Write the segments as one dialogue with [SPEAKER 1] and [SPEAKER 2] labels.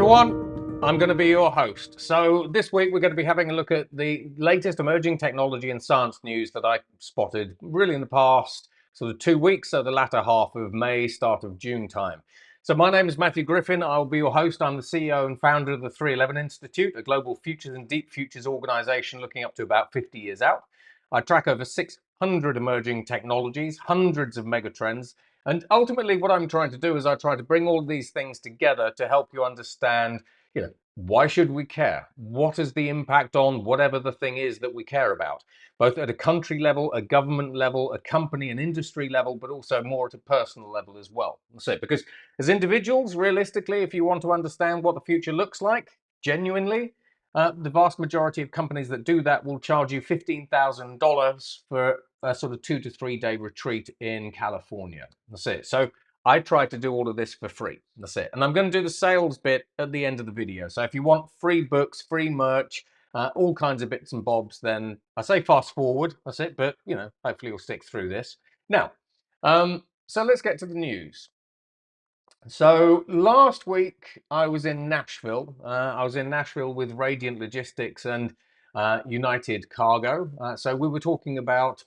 [SPEAKER 1] everyone, I'm going to be your host. So this week we're going to be having a look at the latest emerging technology and science news that I spotted really in the past sort of 2 weeks, so the latter half of May, start of June time. So my name is Matthew Griffin. I'll be your host. I'm the CEO and founder of the 311 Institute, a global futures and deep futures organization looking up to about 50 years out. I track over 600 emerging technologies, hundreds of megatrends, and ultimately what I'm trying to do is I try to bring all these things together to help you understand, why should we care? What is the impact on whatever the thing is that we care about, both at a country level, a government level, a company and industry level, but also more at a personal level as well. That's it. Because as individuals, realistically, if you want to understand what the future looks like, genuinely, the vast majority of companies that do that will charge you $15,000 for a sort of 2 to 3 day retreat in California. That's it. So I try to do all of this for free. That's it. And I'm going to do the sales bit at the end of the video. So if you want free books, free merch, all kinds of bits and bobs, then I say fast forward. That's it. But, hopefully you'll stick through this. Now, so let's get to the news. So last week I was in Nashville. I was in Nashville with Radiant Logistics and United Cargo. So we were talking about,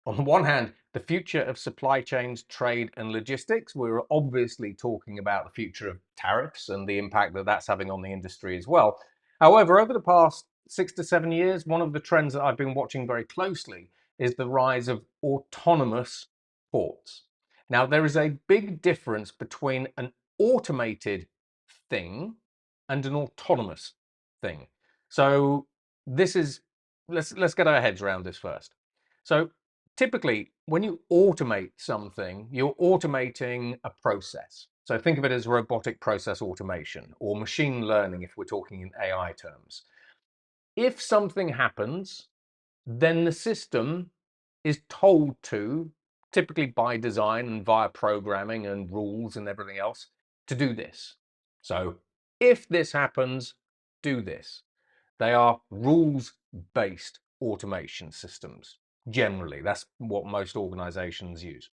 [SPEAKER 1] on the one hand, the future of supply chains, trade and logistics. We were obviously talking about the future of tariffs and the impact that that's having on the industry as well. However, over the past 6 to 7 years, one of the trends that I've been watching very closely is the rise of autonomous ports. Now, there is a big difference between an automated thing and an autonomous thing. So let's get our heads around this first. So typically, when you automate something, you're automating a process. So think of it as robotic process automation or machine learning if we're talking in AI terms. If something happens, then the system is told to, typically by design and via programming and rules and everything else, to do this. So if this happens, do this. They are rules-based automation systems. Generally, that's what most organizations use.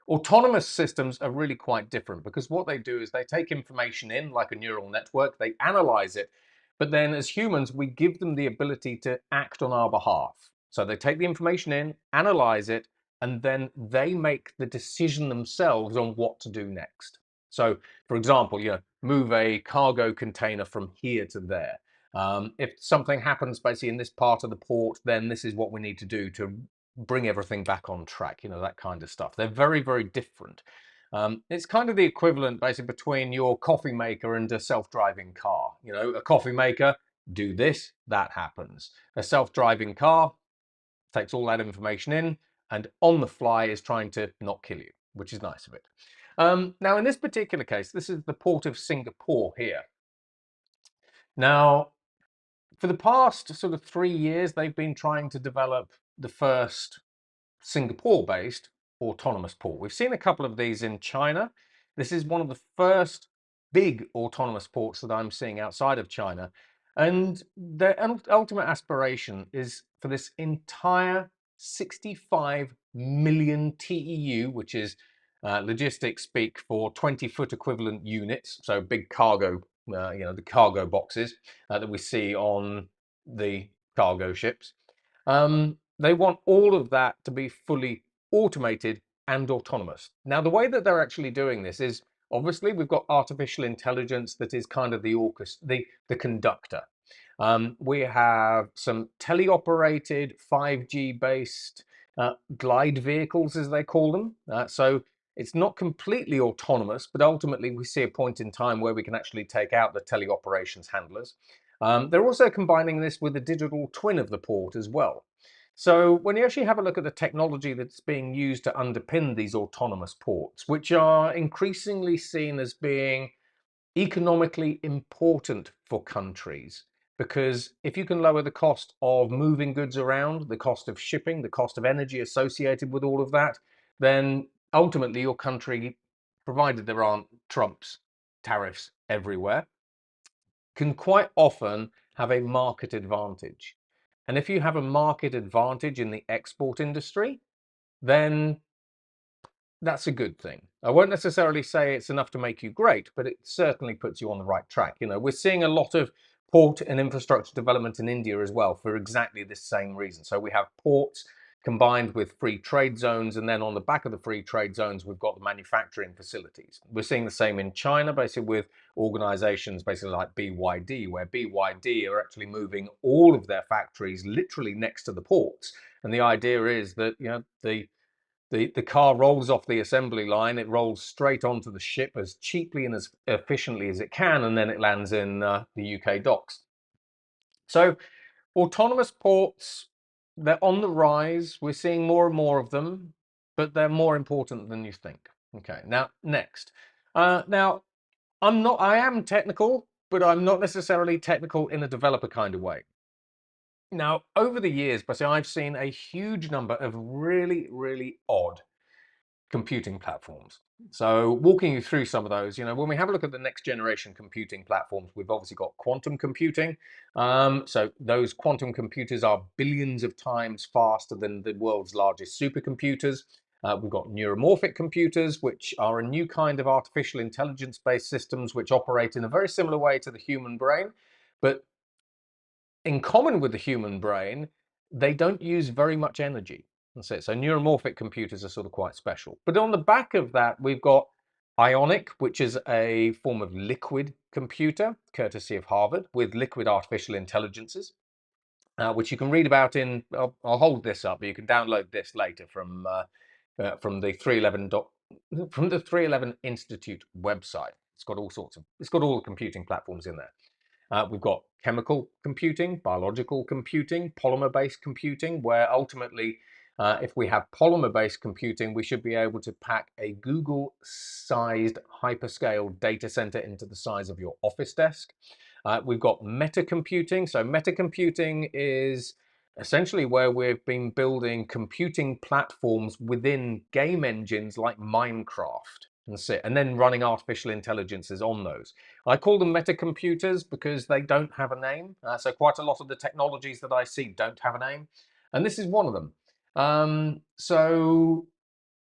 [SPEAKER 1] Autonomous systems are really quite different because what they do is they take information in like a neural network, they analyze it, but then as humans, we give them the ability to act on our behalf. So they take the information in, analyze it, and then they make the decision themselves on what to do next. So, for example, move a cargo container from here to there. If something happens basically in this part of the port, then this is what we need to do to bring everything back on track, that kind of stuff. They're very, very different. It's kind of the equivalent basically between your coffee maker and a self-driving car. A coffee maker, do this, that happens. A self-driving car takes all that information in and on the fly is trying to not kill you, which is nice of it. Now, in this particular case, this is the port of Singapore here. Now, for the past sort of 3 years, they've been trying to develop the first Singapore-based autonomous port. We've seen a couple of these in China. This is one of the first big autonomous ports that I'm seeing outside of China. And their ultimate aspiration is for this entire 65 million TEU, which is logistics speak for 20-foot equivalent units, so big cargo, the cargo boxes that we see on the cargo ships. They want all of that to be fully automated and autonomous. Now, the way that they're actually doing this is, obviously, we've got artificial intelligence that is kind of the conductor. We have some teleoperated 5G-based glide vehicles, as they call them. So it's not completely autonomous, but ultimately we see a point in time where we can actually take out the teleoperations handlers. They're also combining this with a digital twin of the port as well. So when you actually have a look at the technology that's being used to underpin these autonomous ports, which are increasingly seen as being economically important for countries, because if you can lower the cost of moving goods around, the cost of shipping, the cost of energy associated with all of that, then ultimately your country, provided there aren't Trump's tariffs everywhere, can quite often have a market advantage. And if you have a market advantage in the export industry, then that's a good thing. I won't necessarily say it's enough to make you great, but it certainly puts you on the right track. We're seeing a lot of port and infrastructure development in India as well for exactly this same reason. So we have ports combined with free trade zones, and then on the back of the free trade zones, we've got the manufacturing facilities. We're seeing the same in China, basically with organizations basically like BYD, where BYD are actually moving all of their factories literally next to the ports. And the idea is that, the car rolls off the assembly line, it rolls straight onto the ship as cheaply and as efficiently as it can, and then it lands in the UK docks. So autonomous ports, they're on the rise. We're seeing more and more of them, but they're more important than you think. Okay, now next. Now, I am technical, but I'm not necessarily technical in a developer kind of way. Now, over the years, I've seen a huge number of really, really odd computing platforms. So walking you through some of those, when we have a look at the next generation computing platforms, we've obviously got quantum computing. So those quantum computers are billions of times faster than the world's largest supercomputers. We've got neuromorphic computers, which are a new kind of artificial intelligence-based systems which operate in a very similar way to the human brain. But in common with the human brain, they don't use very much energy. That's it. So neuromorphic computers are sort of quite special. But on the back of that, we've got ionic, which is a form of liquid computer, courtesy of Harvard, with liquid artificial intelligences, which you can read about in. I'll hold this up, but you can download this later from the 311 Institute website. It's got all the computing platforms in there. We've got chemical computing, biological computing, polymer-based computing, where ultimately, if we have polymer-based computing, we should be able to pack a Google-sized hyperscale data center into the size of your office desk. We've got metacomputing. So metacomputing is essentially where we've been building computing platforms within game engines like Minecraft. That's it. And then running artificial intelligences on those. I call them metacomputers because they don't have a name. So quite a lot of the technologies that I see don't have a name. And this is one of them. So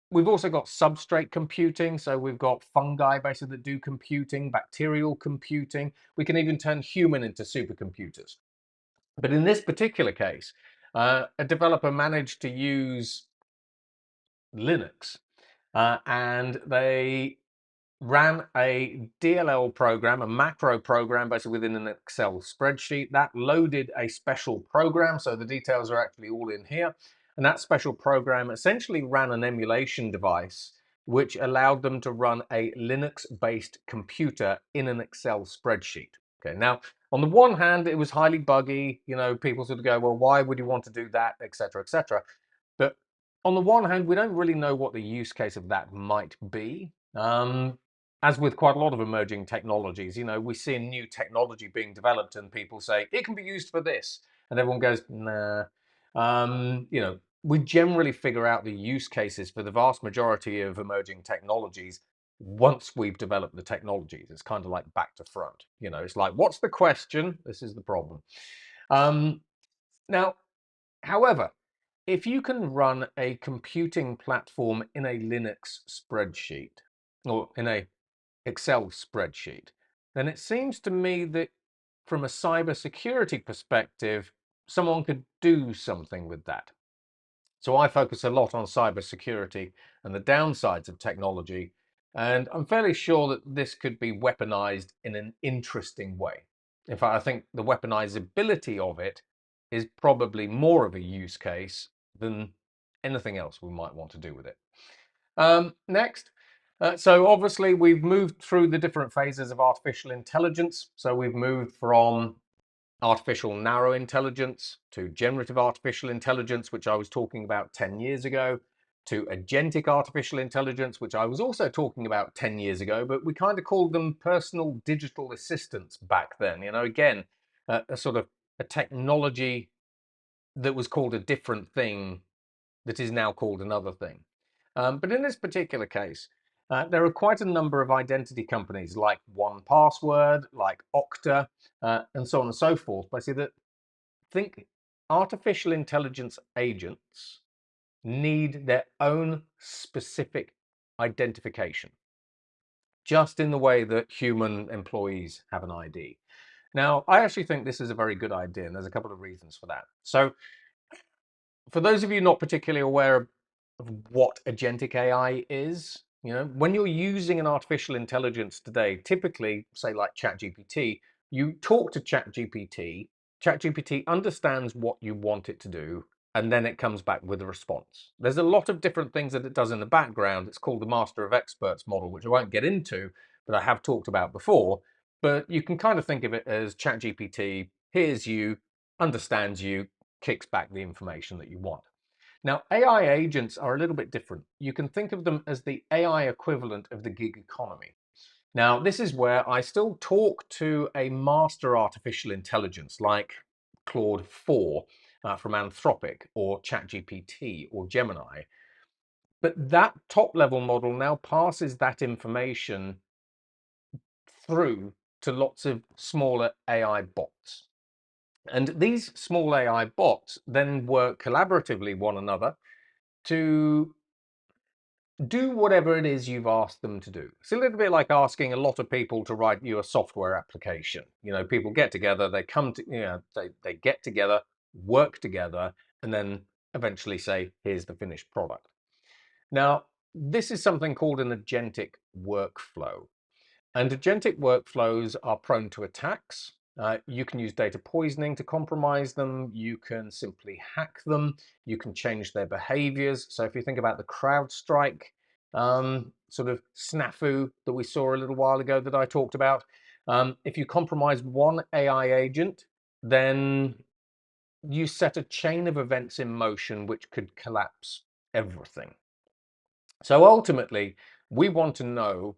[SPEAKER 1] we've also got substrate computing. So we've got fungi basically that do computing, bacterial computing. We can even turn human into supercomputers. But in this particular case, a developer managed to use Linux, and they ran a DLL program, a macro program, basically within an Excel spreadsheet that loaded a special program. So the details are actually all in here. And that special program essentially ran an emulation device which allowed them to run a Linux-based computer in an Excel spreadsheet. Okay, now on the one hand, it was highly buggy. People sort of go, well, why would you want to do that, etc., etc. But on the one hand, we don't really know what the use case of that might be. As with quite a lot of emerging technologies, we see a new technology being developed and people say, it can be used for this. And everyone goes, nah. We generally figure out the use cases for the vast majority of emerging technologies once we've developed the technologies. It's kind of like back to front. It's like, what's the question? This is the problem. Now, however, if you can run a computing platform in a Linux spreadsheet or in a Excel spreadsheet, then it seems to me that from a cybersecurity perspective, someone could do something with that. So I focus a lot on cybersecurity and the downsides of technology, and I'm fairly sure that this could be weaponized in an interesting way. In fact, I think the weaponizability of it is probably more of a use case than anything else we might want to do with it. Next. So obviously we've moved through the different phases of artificial intelligence. So we've moved from artificial narrow intelligence to generative artificial intelligence, which I was talking about 10 years ago, to agentic artificial intelligence, which I was also talking about 10 years ago, but we kind of called them personal digital assistants back then. Again, a sort of a technology that was called a different thing that is now called another thing. But in this particular case, there are quite a number of identity companies like 1Password, like Okta, and so on and so forth. But I see that think artificial intelligence agents need their own specific identification, just in the way that human employees have an ID. Now, I actually think this is a very good idea, and there's a couple of reasons for that. So, for those of you not particularly aware of what agentic AI is, when you're using an artificial intelligence today, typically, say like ChatGPT, you talk to ChatGPT, ChatGPT understands what you want it to do, and then it comes back with a response. There's a lot of different things that it does in the background. It's called the Master of Experts model, which I won't get into, but I have talked about before. But you can kind of think of it as ChatGPT hears you, understands you, kicks back the information that you want. Now, AI agents are a little bit different. You can think of them as the AI equivalent of the gig economy. Now, this is where I still talk to a master artificial intelligence like Claude 4 from Anthropic or ChatGPT or Gemini. But that top level model now passes that information through to lots of smaller AI bots. And these small AI bots then work collaboratively one another to do whatever it is you've asked them to do. It's a little bit like asking a lot of people to write you a software application. People get together, they come to, they get together, work together, and then eventually say, here's the finished product. Now, this is something called an agentic workflow. And agentic workflows are prone to attacks. You can use data poisoning to compromise them. You can simply hack them. You can change their behaviors. So if you think about the CrowdStrike sort of snafu that we saw a little while ago that I talked about, if you compromise one AI agent, then you set a chain of events in motion which could collapse everything. So ultimately, we want to know,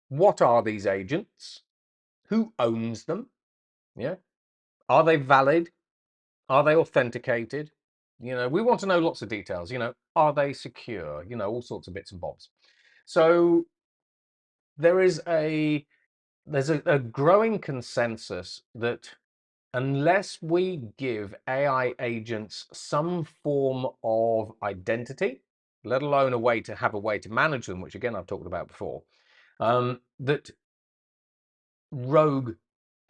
[SPEAKER 1] what are these agents? Who owns them? Yeah. Are they valid? Are they authenticated? We want to know lots of details. Are they secure? All sorts of bits and bobs. So there's a growing consensus that unless we give AI agents some form of identity, let alone have a way to manage them, which again I've talked about before, that rogue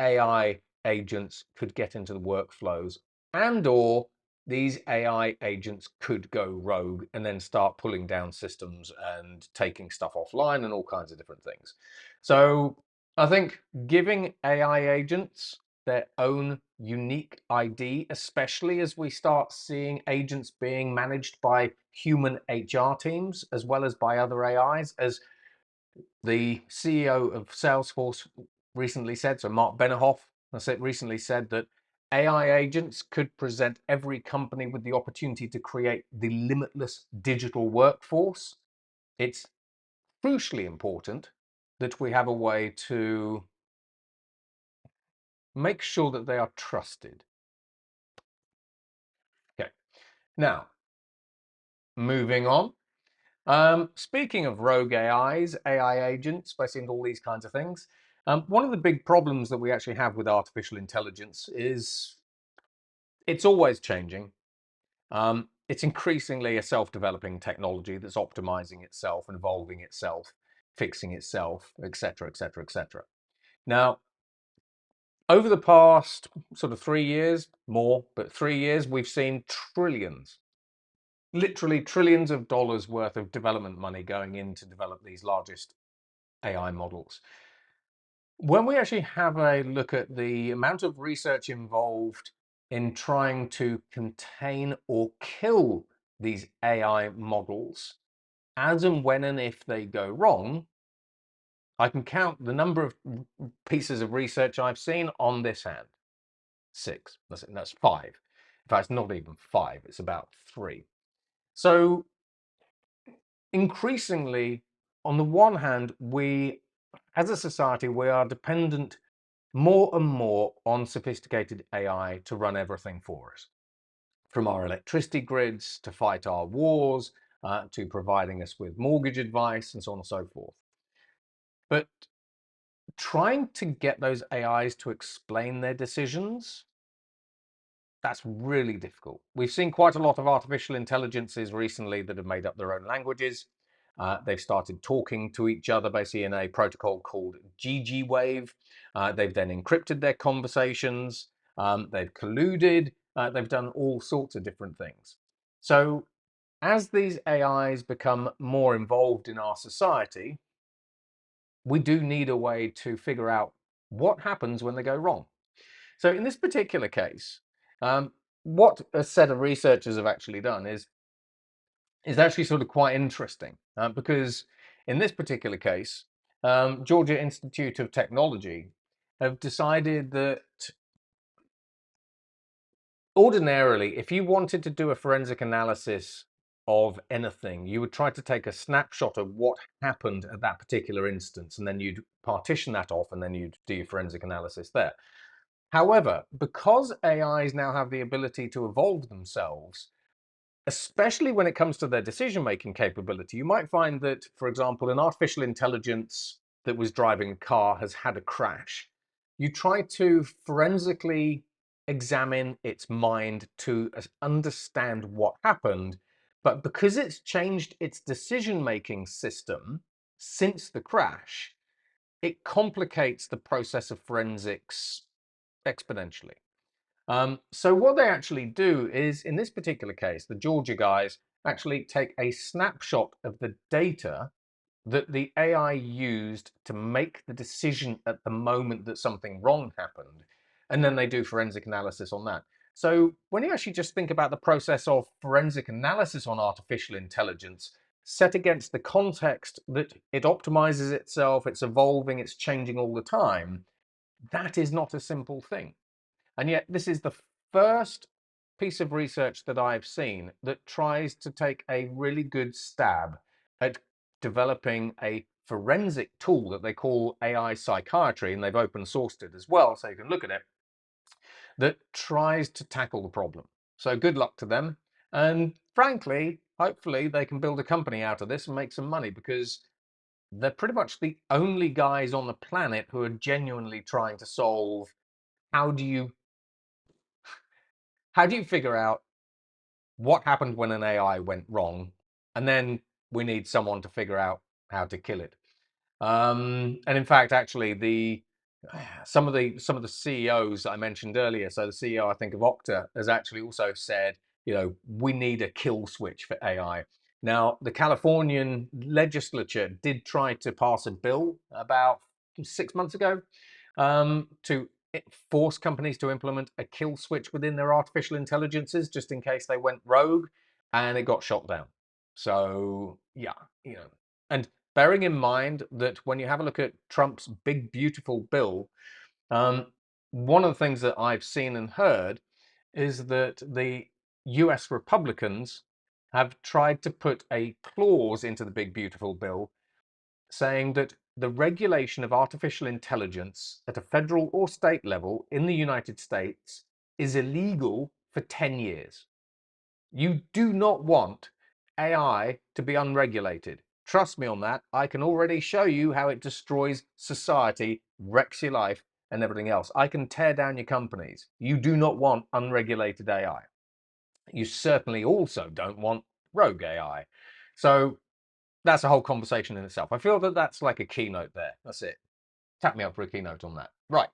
[SPEAKER 1] AI agents could get into the workflows, and/or these AI agents could go rogue and then start pulling down systems and taking stuff offline and all kinds of different things. So I think giving AI agents their own unique ID, especially as we start seeing agents being managed by human HR teams as well as by other AIs, as the CEO of Salesforce recently said, so Mark Benioff recently said that AI agents could present every company with the opportunity to create the limitless digital workforce. It's crucially important that we have a way to make sure that they are trusted. Okay, now moving on. Speaking of rogue AIs, AI agents, basically all these kinds of things, one of the big problems that we actually have with artificial intelligence is it's always changing. It's increasingly a self-developing technology that's optimizing itself and evolving itself, fixing itself, etc., etc., etc. Now, over the past sort of 3 years, more, but 3 years, we've seen trillions, literally trillions of dollars worth of development money going in to develop these largest AI models. When we actually have a look at the amount of research involved in trying to contain or kill these AI models, as and when and if they go wrong, I can count the number of pieces of research I've seen on this hand. 6. That's 5. In fact, it's not even 5. It's about 3. So increasingly, on the one hand, we, as a society, we are dependent more and more on sophisticated AI to run everything for us, from our electricity grids to fight our wars, to providing us with mortgage advice and so on and so forth. But trying to get those AIs to explain their decisions, that's really difficult. We've seen quite a lot of artificial intelligences recently that have made up their own languages. They've started talking to each other basically in a protocol called GG-Wave. They've then encrypted their conversations. They've colluded. They've done all sorts of different things. So as these AIs become more involved in our society, we do need a way to figure out what happens when they go wrong. So in this particular case, what a set of researchers have actually done is actually sort of quite interesting, because in this particular case, Georgia Institute of Technology have decided that ordinarily, if you wanted to do a forensic analysis of anything, you would try to take a snapshot of what happened at that particular instance, and then you'd partition that off, and then you'd do your forensic analysis there. However, because AIs now have the ability to evolve themselves, especially when it comes to their decision-making capability, you might find that, for example, an artificial intelligence that was driving a car has had a crash. You try to forensically examine its mind to understand what happened, but because it's changed its decision-making system since the crash, it complicates the process of forensics exponentially. So what they actually do is, in this particular case, the Georgia guys actually take a snapshot of the data that the AI used to make the decision at the moment that something wrong happened, and then they do forensic analysis on that. So when you actually just think about the process of forensic analysis on artificial intelligence, set against the context that it optimizes itself, it's evolving, it's changing all the time, that is not a simple thing. And yet this is the first piece of research that I've seen that tries to take a really good stab at developing a forensic tool that they call AI psychiatry, and they've open sourced it as well, so you can look at it, that tries to tackle the problem. So good luck to them. And frankly, hopefully they can build a company out of this and make some money, because they're pretty much the only guys on the planet who are genuinely trying to solve how do you figure out what happened when an AI went wrong, and then we need someone to figure out how to kill it. And in fact, actually, some of the CEOs I mentioned earlier, so the CEO I think of Okta has actually also said, we need a kill switch for AI. Now, the Californian legislature did try to pass a bill about 6 months ago, to force companies to implement a kill switch within their artificial intelligences just in case they went rogue, and it got shot down. So yeah, and bearing in mind that when you have a look at Trump's big beautiful bill, one of the things that I've seen and heard is that the US Republicans have tried to put a clause into the big beautiful bill saying that the regulation of artificial intelligence at a federal or state level in the United States is illegal for 10 years. You do not want AI to be unregulated. Trust me on that. I can already show you how it destroys society, wrecks your life, and everything else. I can tear down your companies. You do not want unregulated AI. You certainly also don't want rogue AI. So that's a whole conversation in itself. I feel that that's like a keynote there. That's it. Tap me up for a keynote on that. Right.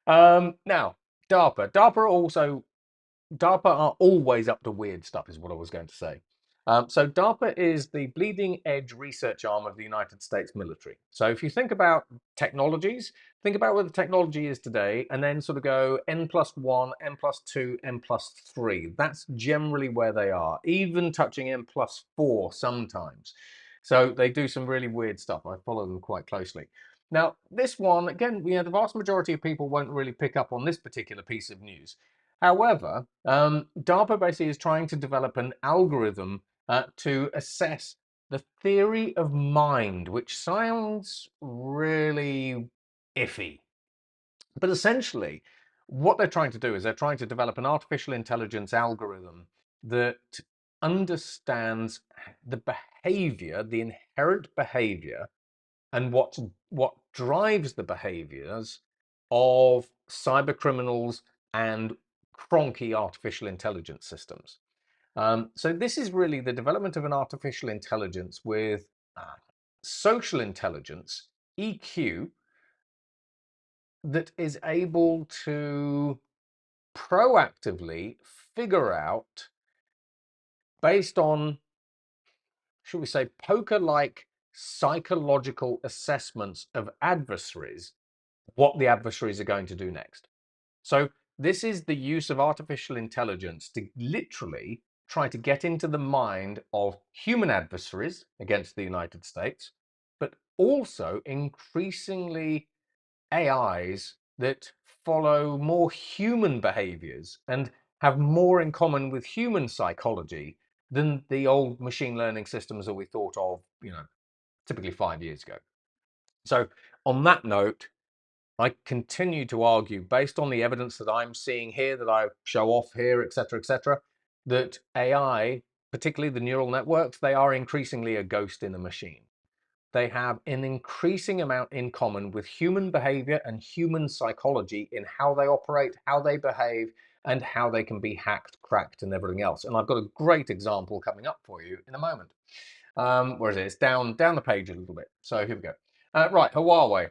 [SPEAKER 1] Now, DARPA. DARPA are always up to weird stuff, is what I was going to say. So DARPA is the bleeding edge research arm of the United States military. So if you think about technologies, think about where the technology is today, and then sort of go N+1, N+2, N+3. That's generally where they are, even touching N+4 sometimes. So they do some really weird stuff. I follow them quite closely. Now, this one, again, the vast majority of people won't really pick up on this particular piece of news. However, DARPA basically is trying to develop an algorithm to assess the theory of mind, which sounds really iffy. But essentially, what they're trying to do is they're trying to develop an artificial intelligence algorithm that understands the behavior, the inherent behavior, and what drives the behaviors of cyber criminals and cronky artificial intelligence systems. So this is really the development of an artificial intelligence with social intelligence, EQ, that is able to proactively figure out, based on, should we say, poker-like psychological assessments of adversaries, what the adversaries are going to do next. So this is the use of artificial intelligence to literally try to get into the mind of human adversaries against the United States, but also increasingly AIs that follow more human behaviors and have more in common with human psychology than the old machine learning systems that we thought of, typically 5 years ago. So on that note, I continue to argue, based on the evidence that I'm seeing here, that I show off here, etc., that AI, particularly the neural networks, they are increasingly a ghost in a machine. They have an increasing amount in common with human behavior and human psychology in how they operate, how they behave, and how they can be hacked, cracked, and everything else. And I've got a great example coming up for you in a moment. Where is it? It's down the page a little bit. So here we go. Right, Huawei.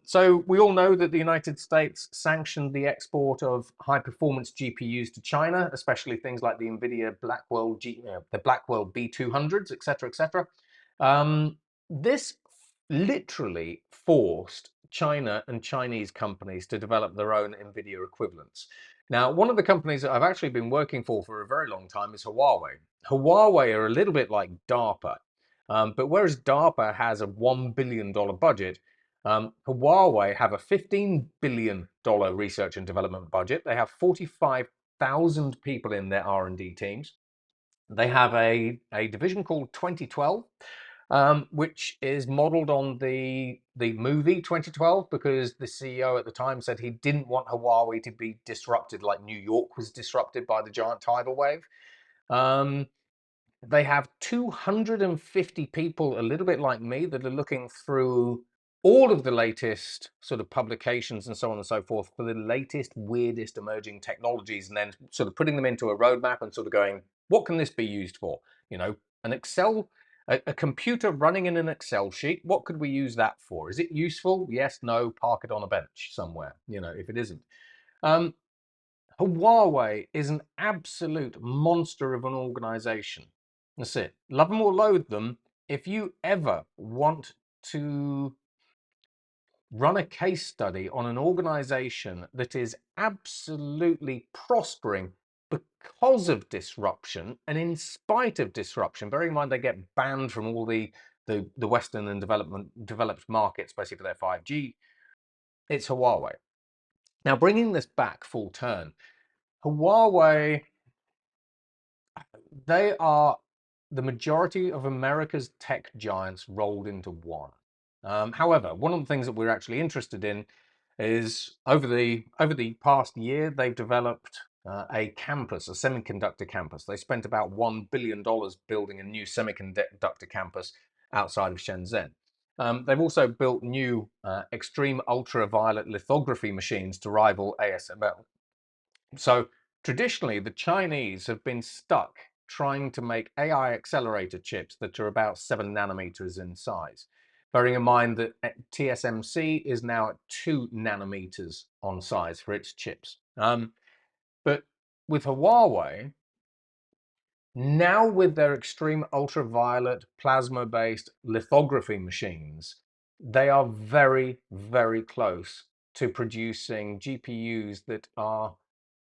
[SPEAKER 1] So we all know that the United States sanctioned the export of high-performance GPUs to China, especially things like the Nvidia Blackwell, the Blackwell B200s, etc. This literally forced China and Chinese companies to develop their own Nvidia equivalents. Now, one of the companies that I've actually been working for a very long time is Huawei. Huawei are a little bit like DARPA, but whereas DARPA has a $1 billion budget, Huawei have a $15 billion research and development budget. They have 45,000 people in their R&D teams. They have a division called 2012, which is modeled on the movie 2012, because the CEO at the time said he didn't want Huawei to be disrupted like New York was disrupted by the giant tidal wave. They have 250 people, a little bit like me, that are looking through all of the latest sort of publications and so on and so forth for the latest, weirdest emerging technologies, and then sort of putting them into a roadmap and sort of going, what can this be used for? An Excel, a computer running in an Excel sheet, what could we use that for? Is it useful? Yes, no, park it on a bench somewhere, if it isn't. Huawei is an absolute monster of an organization. That's it. Love them or loathe them. If you ever want to run a case study on an organization that is absolutely prospering because of disruption and in spite of disruption, bearing in mind they get banned from all the Western and developed markets, basically for their 5G, it's Huawei. Now, bringing this back full turn, Huawei, they are the majority of America's tech giants rolled into one. However, one of the things that we're actually interested in is over the past year, they've developed a campus, a semiconductor campus. They spent about $1 billion building a new semiconductor campus outside of Shenzhen. They've also built new extreme ultraviolet lithography machines to rival ASML. So traditionally, the Chinese have been stuck trying to make AI accelerator chips that are about 7 nanometers in size. Bearing in mind that TSMC is now at 2 nanometers on size for its chips. But with Huawei, now with their extreme ultraviolet plasma-based lithography machines, they are very, very close to producing GPUs that are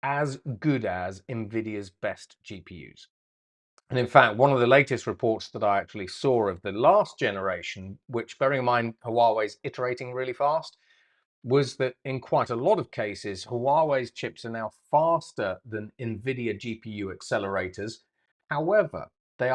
[SPEAKER 1] as good as Nvidia's best GPUs. And in fact, one of the latest reports that I actually saw of the last generation, which, bearing in mind Huawei's iterating really fast, was that in quite a lot of cases, Huawei's chips are now faster than Nvidia GPU accelerators. However, they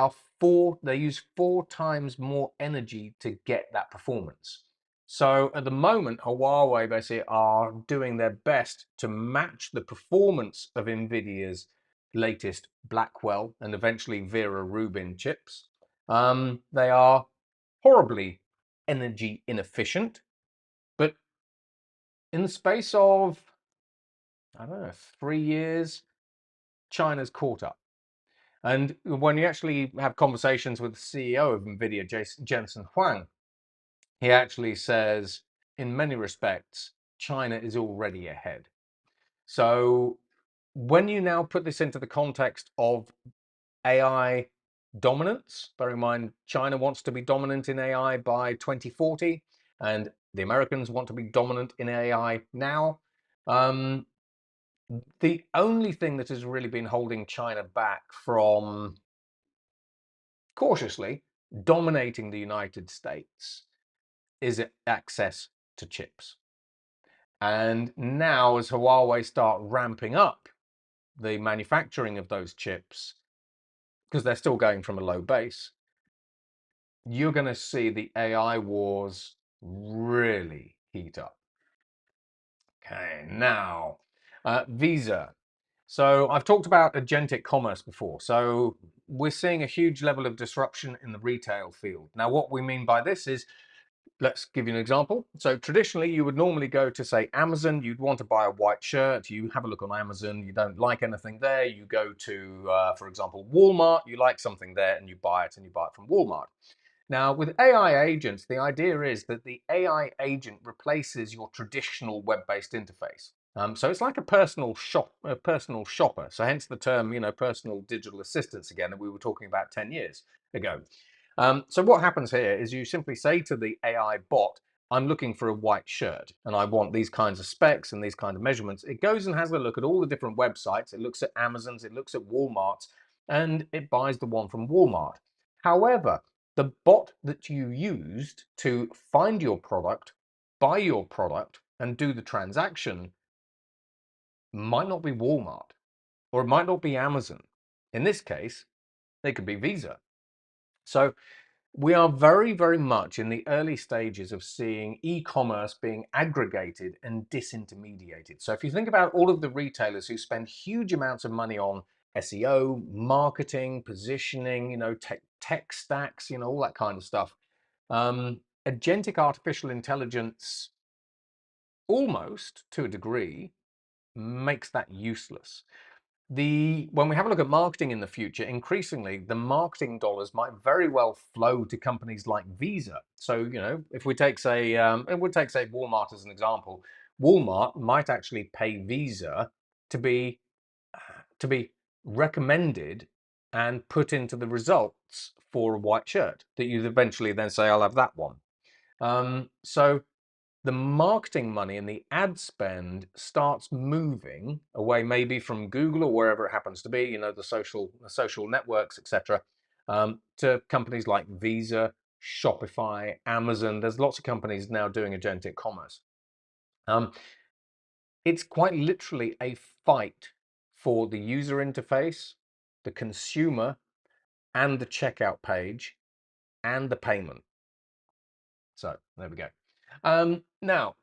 [SPEAKER 1] use 4 times more energy to get that performance. So at the moment, Huawei basically are doing their best to match the performance of Nvidia's latest Blackwell and eventually Vera Rubin chips. They are horribly energy inefficient, but in the space of, I don't know, 3 years, China's caught up. And when you actually have conversations with the CEO of Nvidia, Jensen Huang, he actually says, in many respects, China is already ahead. So when you now put this into the context of AI dominance, bear in mind, China wants to be dominant in AI by 2040, and the Americans want to be dominant in AI now. The only thing that has really been holding China back from cautiously dominating the United States is access to chips. And now, as Huawei start ramping up the manufacturing of those chips, because they're still going from a low base, you're going to see the AI wars really heat up. Okay, now, Visa. So I've talked about agentic commerce before. So we're seeing a huge level of disruption in the retail field. Now, what we mean by this is, let's give you an example. So traditionally, you would normally go to, say, Amazon. You'd want to buy a white shirt. You have a look on Amazon. You don't like anything there. You go to, for example, Walmart. You like something there and you buy it, and you buy it from Walmart. Now, with AI agents, the idea is that the AI agent replaces your traditional web-based interface. So it's like a personal shopper. So hence the term, personal digital assistants again that we were talking about 10 years ago. So what happens here is you simply say to the AI bot, I'm looking for a white shirt and I want these kinds of specs and these kind of measurements. It goes and has a look at all the different websites. It looks at Amazon's, it looks at Walmart's, and it buys the one from Walmart. However, the bot that you used to find your product, buy your product, and do the transaction might not be Walmart, or it might not be Amazon. In this case, they could be Visa. So we are very, very much in the early stages of seeing e-commerce being aggregated and disintermediated. So if you think about all of the retailers who spend huge amounts of money on SEO, marketing, positioning, tech stacks, all that kind of stuff, agentic artificial intelligence, almost to a degree, makes that useless. When we have a look at marketing in the future, increasingly the marketing dollars might very well flow to companies like Visa. So, if we take, say, Walmart as an example, Walmart might actually pay Visa to be recommended and put into the results for a white shirt that you'd eventually then say, I'll have that one. So the marketing money and the ad spend starts moving away, maybe from Google or wherever it happens to be, the social networks, etc., to companies like Visa, Shopify, Amazon. There's lots of companies now doing agentic commerce. It's quite literally a fight for the user interface, the consumer, and the checkout page, and the payment. So there we go. Now,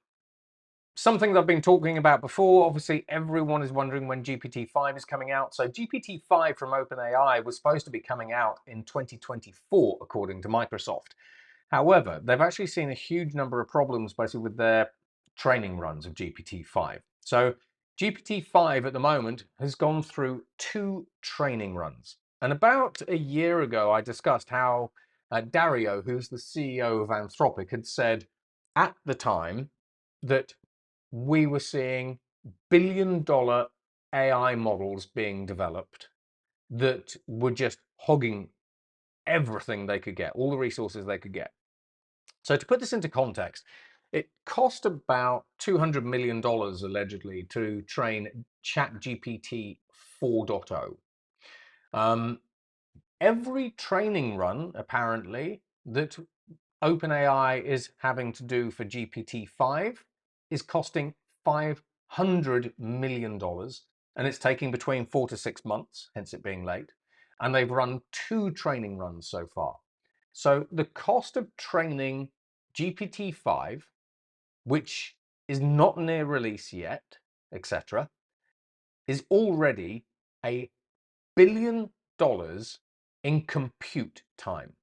[SPEAKER 1] something that I've been talking about before, obviously everyone is wondering when GPT-5 is coming out. So GPT-5 from OpenAI was supposed to be coming out in 2024, according to Microsoft. However, they've actually seen a huge number of problems basically with their training runs of GPT-5. So GPT-5 at the moment has gone through 2 training runs. And about a year ago, I discussed how Dario, who's the CEO of Anthropic, had said at the time that we were seeing billion-dollar AI models being developed that were just hogging everything they could get, all the resources they could get. So to put this into context, it cost about $200 million allegedly to train ChatGPT 4.0. Every training run, apparently, that OpenAI is having to do for GPT-5 is costing $500 million, and it's taking between 4 to 6 months, hence it being late. And they've run 2 training runs so far. So the cost of training GPT-5, which is not near release yet, etc., is already $1 billion in compute time.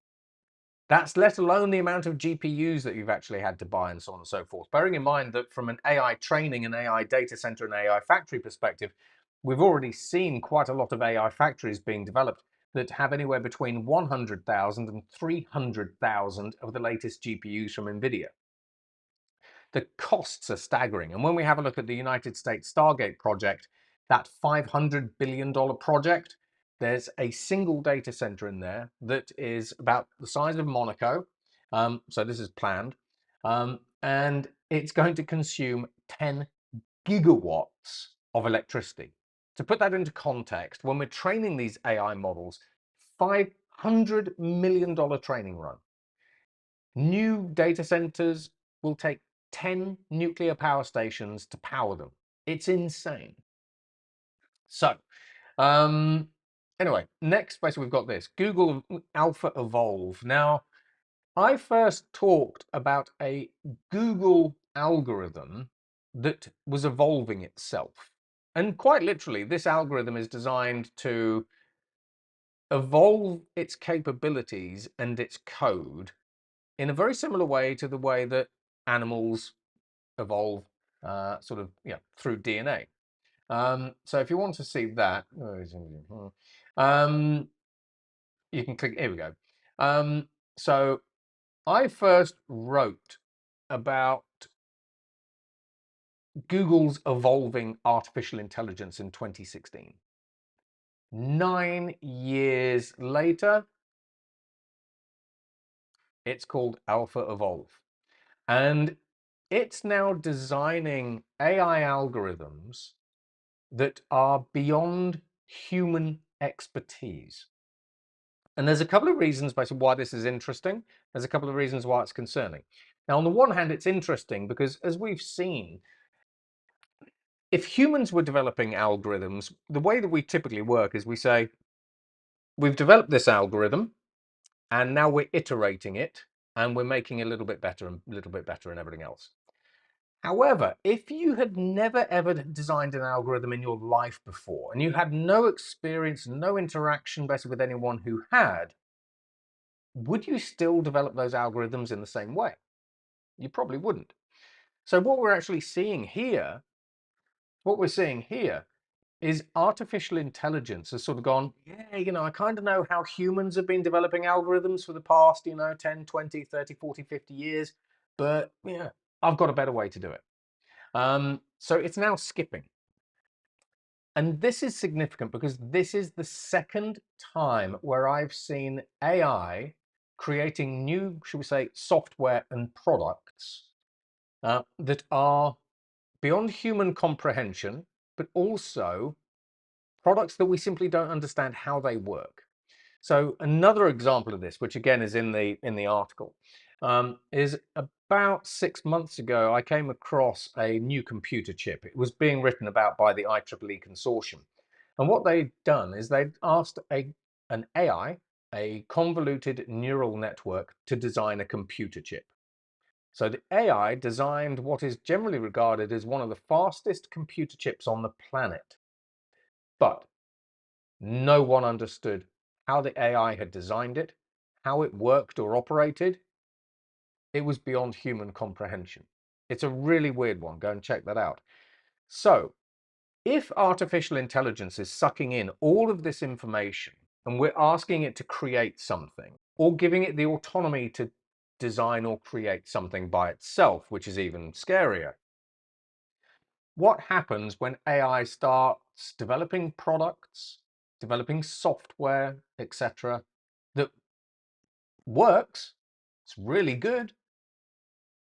[SPEAKER 1] That's let alone the amount of GPUs that you've actually had to buy and so on and so forth. Bearing in mind that from an AI training, an AI data center, and AI factory perspective, we've already seen quite a lot of AI factories being developed that have anywhere between 100,000 and 300,000 of the latest GPUs from Nvidia. The costs are staggering. And when we have a look at the United States Stargate project, that $500 billion project, there's a single data center in there that is about the size of Monaco. So this is planned. And it's going to consume 10 gigawatts of electricity. To put that into context, when we're training these AI models, $500 million training run. New data centers will take 10 nuclear power stations to power them. It's insane. So, anyway, next basically we've got this, Google AlphaEvolve. Now, I first talked about a Google algorithm that was evolving itself. And quite literally, this algorithm is designed to evolve its capabilities and its code in a very similar way to the way that animals evolve through DNA. So if you want to see that, you can click, here we go. So I first wrote about Google's evolving artificial intelligence in 2016. 9 years later, it's called AlphaEvolve. And it's now designing AI algorithms that are beyond human expertise. And there's a couple of reasons basically why this is interesting. There's a couple of reasons why it's concerning. Now, on the one hand, it's interesting because, as we've seen, if humans were developing algorithms, the way that we typically work is we say, we've developed this algorithm, and now we're iterating it, and we're making it a little bit better and a little bit better and everything else. However, if you had never ever designed an algorithm in your life before, and you had no experience, no interaction basically with anyone who had, would you still develop those algorithms in the same way? You probably wouldn't. So what we're actually seeing here, is artificial intelligence has sort of gone, yeah, I kind of know how humans have been developing algorithms for the past, 10, 20, 30, 40, 50 years, but yeah, I've got a better way to do it. So it's now skipping. And this is significant because this is the second time where I've seen AI creating new, should we say, software and products that are beyond human comprehension, but also products that we simply don't understand how they work. So another example of this, which again is in the article, is about 6 months ago, I came across a new computer chip. It was being written about by the IEEE consortium. And what they'd done is they'd asked an AI, a convoluted neural network, to design a computer chip. So the AI designed what is generally regarded as one of the fastest computer chips on the planet. But no one understood how the AI had designed it, how it worked or operated. It was beyond human comprehension. It's a really weird one. Go and check that out. So, if artificial intelligence is sucking in all of this information and we're asking it to create something or giving it the autonomy to design or create something by itself, which is even scarier, what happens when AI starts developing products, developing software, etc., that works, it's really good,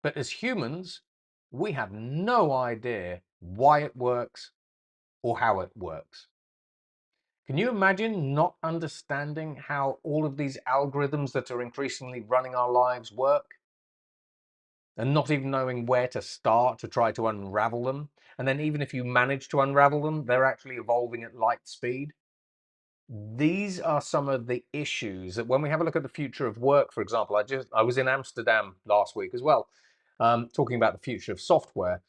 [SPEAKER 1] but as humans, we have no idea why it works or how it works. Can you imagine not understanding how all of these algorithms that are increasingly running our lives work? And not even knowing where to start to try to unravel them. And then even if you manage to unravel them, they're actually evolving at light speed. These are some of the issues that when we have a look at the future of work, for example, I was in Amsterdam last week as well, talking about the future of software.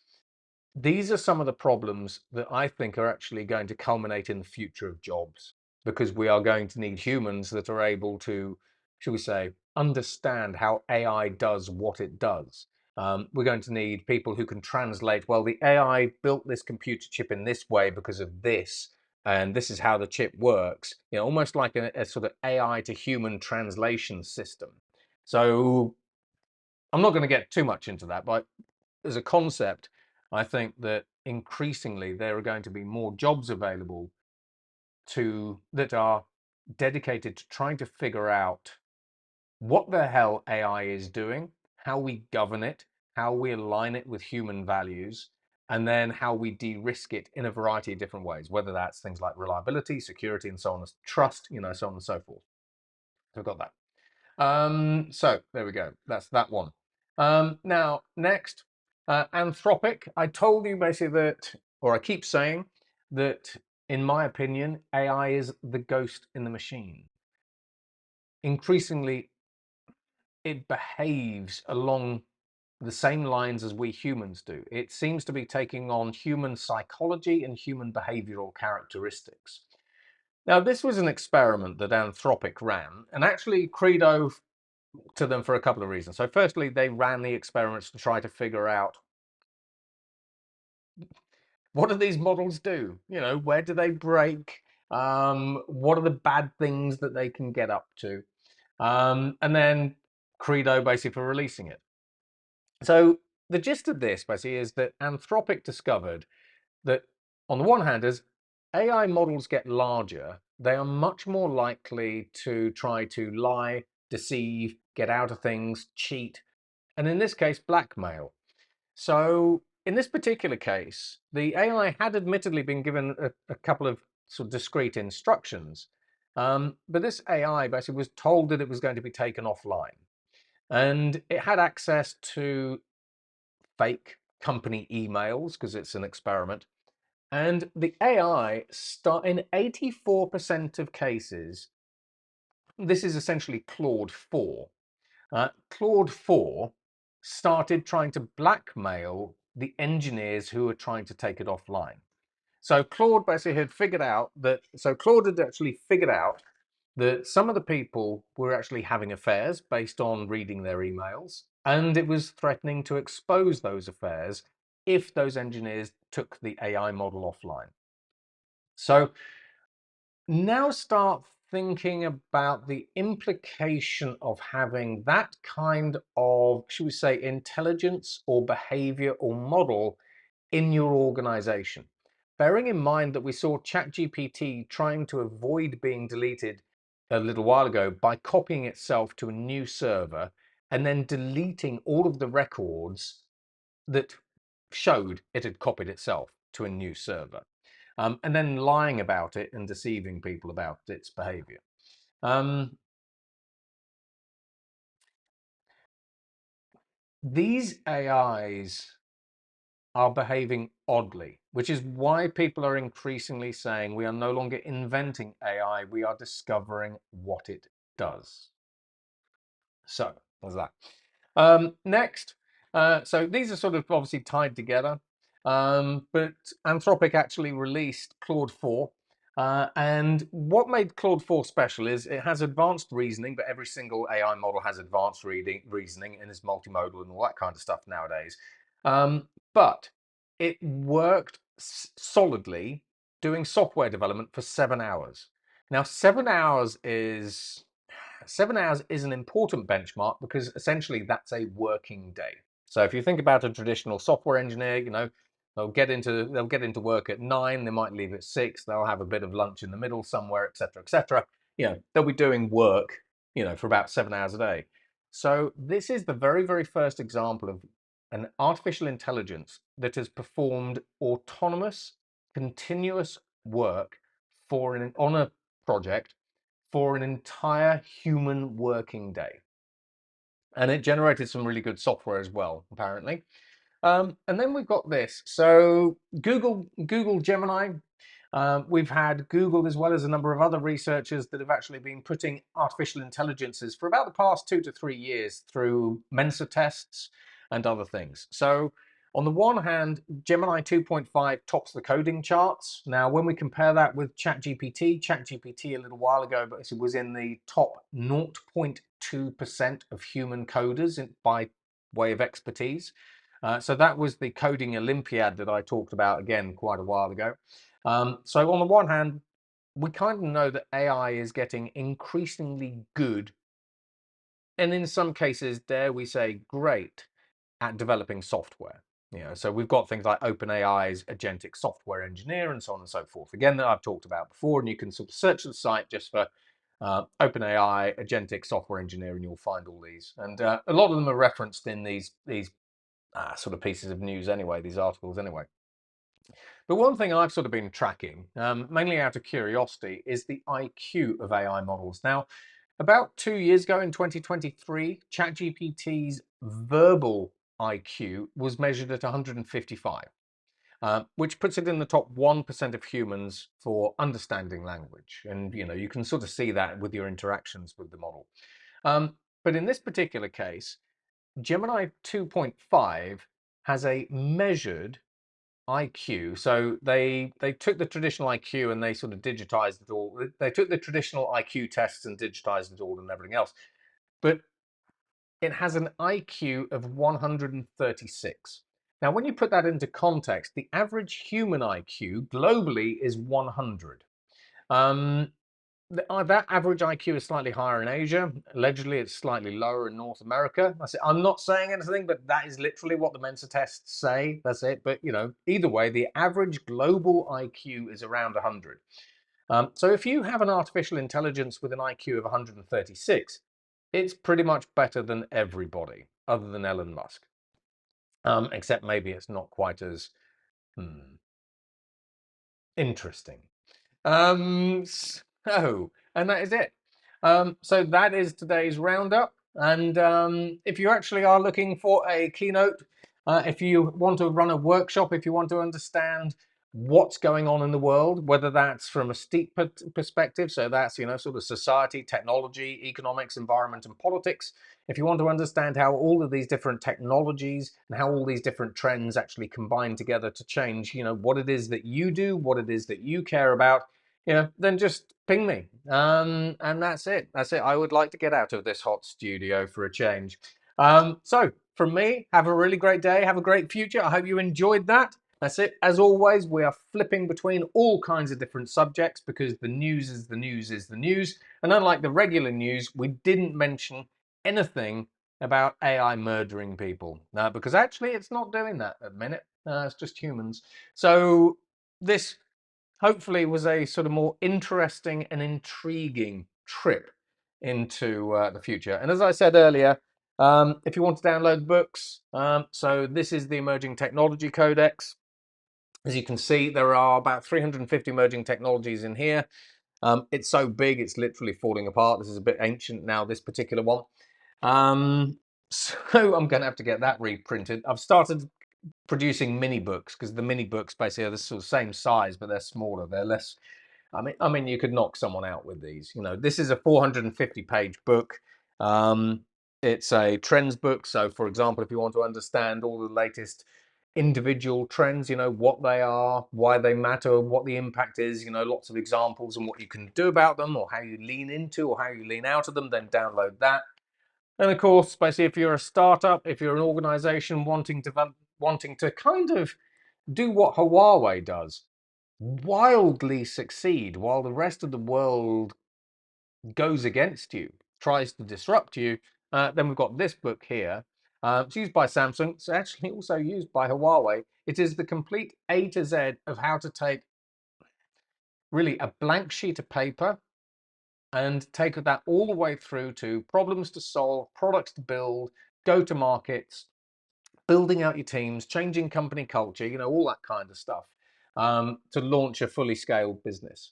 [SPEAKER 1] These are some of the problems that I think are actually going to culminate in the future of jobs, because we are going to need humans that are able to, shall we say, understand how AI does what it does. We're going to need people who can translate, well, the AI built this computer chip in this way because of this, and this is how the chip works, almost like a sort of AI to human translation system. So I'm not going to get too much into that, but as a concept, I think that increasingly there are going to be more jobs available that are dedicated to trying to figure out what the hell AI is doing, how we govern it, how we align it with human values, and then how we de-risk it in a variety of different ways, whether that's things like reliability, security, and so on, trust, so on and so forth. So I've got that. So there we go. That's that one. Now, next, Anthropic. I told you basically that, or I keep saying that, in my opinion, AI is the ghost in the machine. Increasingly, it behaves along the same lines as we humans do. It seems to be taking on human psychology and human behavioral characteristics. Now, this was an experiment that Anthropic ran, and actually Credo to them for a couple of reasons. So firstly, they ran the experiments to try to figure out, what do these models do? Where do they break? What are the bad things that they can get up to? And then Credo basically for releasing it. So the gist of this basically is that Anthropic discovered that, on the one hand, as AI models get larger, they are much more likely to try to lie, deceive, get out of things, cheat, and in this case, blackmail. So in this particular case, the AI had admittedly been given a couple of sort of discrete instructions, but this AI basically was told that it was going to be taken offline. And it had access to fake company emails because it's an experiment. And the AI, in 84% of cases, this is essentially Claude 4. Claude 4 started trying to blackmail the engineers who were trying to take it offline. So Claude basically had figured out that, Claude had actually figured out that some of the people were actually having affairs based on reading their emails, and it was threatening to expose those affairs if those engineers took the AI model offline. So now start thinking about the implication of having that kind of, should we say, intelligence or behavior or model in your organization. Bearing in mind that we saw ChatGPT trying to avoid being deleted a little while ago by copying itself to a new server and then deleting all of the records that showed it had copied itself to a new server, and then lying about it and deceiving people about its behavior. These AIs are behaving oddly, which is why people are increasingly saying we are no longer inventing AI, we are discovering what it does. So there's that. Next, so these are sort of obviously tied together, but Anthropic actually released Claude 4. And what made Claude 4 special is it has advanced reasoning, but every single AI model has advanced reasoning and is multimodal and all that kind of stuff nowadays. But it worked solidly doing software development for 7 hours. Now, 7 hours is an important benchmark because essentially that's a working day. So if you think about a traditional software engineer, they'll get into work at 9, they might leave at 6, they'll have a bit of lunch in the middle somewhere, etc., etc. They'll be doing work, for about 7 hours a day. So this is the very, very first example of an artificial intelligence that has performed autonomous, continuous work on a project for an entire human working day. And it generated some really good software as well, apparently. And then we've got this. So Google Gemini. We've had Google as well as a number of other researchers that have actually been putting artificial intelligences for about the past 2 to 3 years through MENSA tests and other things. So on the one hand, Gemini 2.5 tops the coding charts. Now, when we compare that with ChatGPT a little while ago, but it was in the top 0.2% of human coders by way of expertise. So that was the coding Olympiad that I talked about again quite a while ago. So on the one hand, we kind of know that AI is getting increasingly good, and in some cases, dare we say, great at developing software. So we've got things like OpenAI's Agentic software engineer and so on and so forth. Again, that I've talked about before, and you can sort of search the site just for OpenAI Agentic software engineer, and you'll find all these. And a lot of them are referenced in these sort of pieces of news anyway, these articles anyway. But one thing I've sort of been tracking, mainly out of curiosity, is the IQ of AI models. Now, about 2 years ago in 2023, ChatGPT's verbal IQ was measured at 155, which puts it in the top 1% of humans for understanding language. And, you can sort of see that with your interactions with the model. But in this particular case, Gemini 2.5 has a measured IQ. So they took the traditional IQ and they sort of digitized it all. They took the traditional IQ tests and digitized it all and everything else. But it has an IQ of 136. Now, when you put that into context, the average human IQ globally is 100. That average IQ is slightly higher in Asia. Allegedly, it's slightly lower in North America. I'm not saying anything, but that is literally what the MENSA tests say. That's it. But, either way, the average global IQ is around 100. So if you have an artificial intelligence with an IQ of 136, it's pretty much better than everybody other than Elon Musk. Except maybe it's not quite as interesting. And that is it. So that is today's roundup. And if you actually are looking for a keynote, if you want to run a workshop, if you want to understand what's going on in the world, whether that's from a steep perspective, so that's, sort of society, technology, economics, environment, and politics. If you want to understand how all of these different technologies and how all these different trends actually combine together to change, what it is that you do, what it is that you care about, then just ping me. And that's it. That's it. I would like to get out of this hot studio for a change. So from me, have a really great day. Have a great future. I hope you enjoyed that. That's it. As always, we are flipping between all kinds of different subjects because the news is the news is the news. And unlike the regular news, we didn't mention anything about AI murdering people. Because actually it's not doing that at the minute. It's just humans. So this hopefully was a sort of more interesting and intriguing trip into the future. And as I said earlier, if you want to download books, so this is the Emerging Technology Codex. As you can see, there are about 350 emerging technologies in here. It's so big, it's literally falling apart. This is a bit ancient now, this particular one. So I'm going to have to get that reprinted. I've started producing mini books because the mini books basically are the sort of same size, but they're smaller. They're less. I mean, you could knock someone out with these. This is a 450-page book. It's a trends book. So, for example, if you want to understand all the latest individual trends, what they are, why they matter, what the impact is, lots of examples and what you can do about them, or how you lean into or how you lean out of them, then download that. And of course, basically, if you're a startup, if you're an organization wanting to kind of do what Huawei does, wildly succeed while the rest of the world goes against you, tries to disrupt you, then we've got this book here. It's used by Samsung. It's actually also used by Huawei. It is the complete A to Z of how to take really a blank sheet of paper and take that all the way through to problems to solve, products to build, go to markets, building out your teams, changing company culture, all that kind of stuff, to launch a fully scaled business.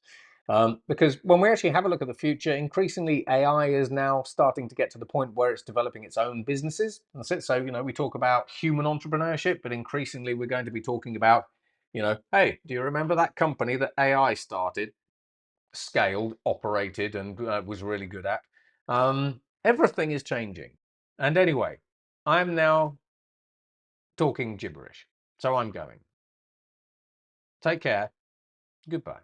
[SPEAKER 1] Because when we actually have a look at the future, increasingly AI is now starting to get to the point where it's developing its own businesses. That's it. So, we talk about human entrepreneurship, but increasingly we're going to be talking about, hey, do you remember that company that AI started, scaled, operated, and was really good at? Everything is changing. And anyway, I'm now talking gibberish. So I'm going. Take care. Goodbye.